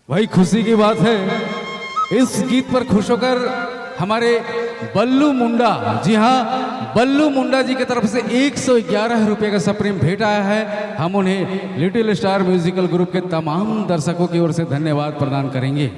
भाई खुशी की बात है, इस गीत पर खुश होकर हमारे बल्लू मुंडा, जी हाँ बल्लू मुंडा जी की तरफ से 111 रुपये का सप्रेम भेंट आया है। हम उन्हें लिटिल स्टार म्यूजिकल ग्रुप के तमाम दर्शकों की ओर से धन्यवाद प्रदान करेंगे।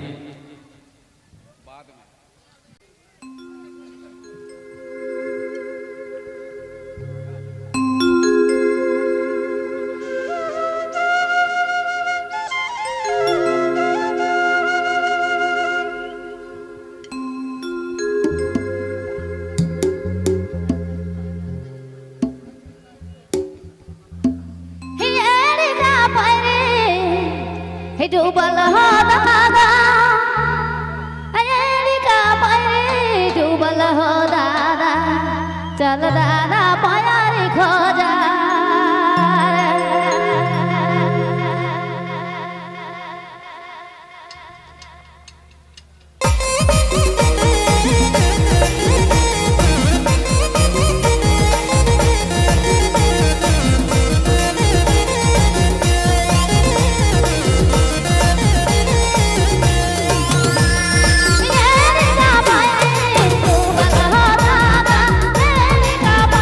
Hey, do bala da, ayeli ka pare, do bala da, chala da, payari khoja. Ka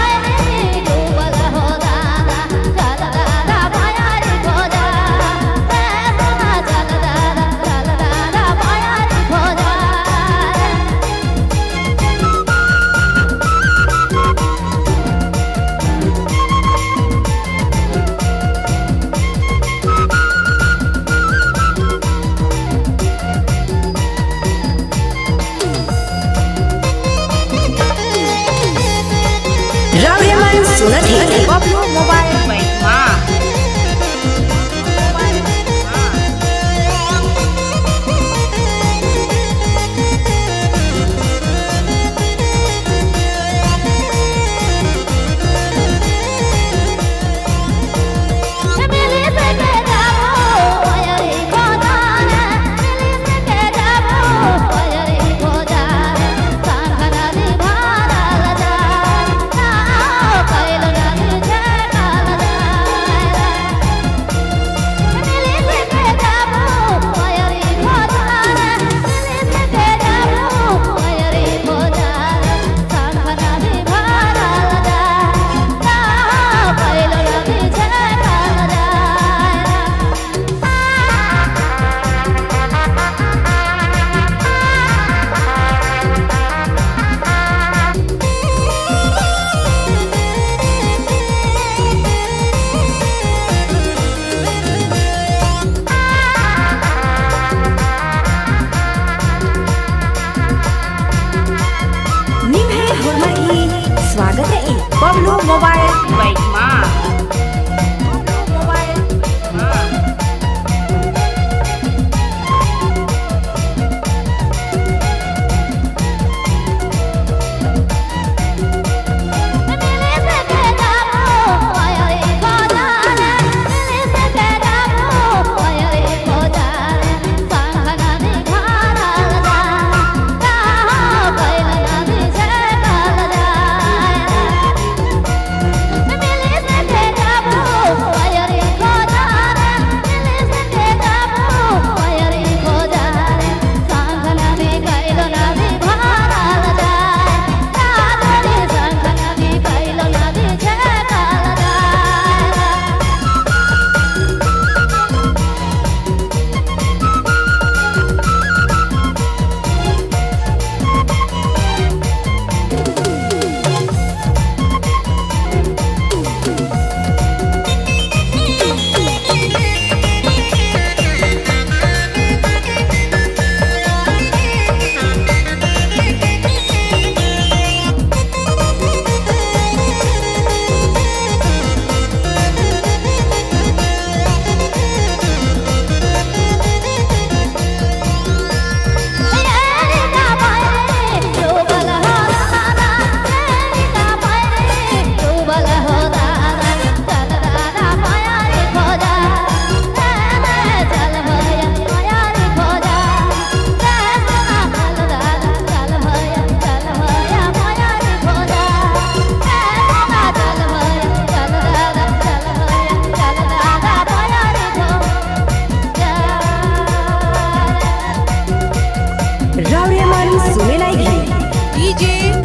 DJ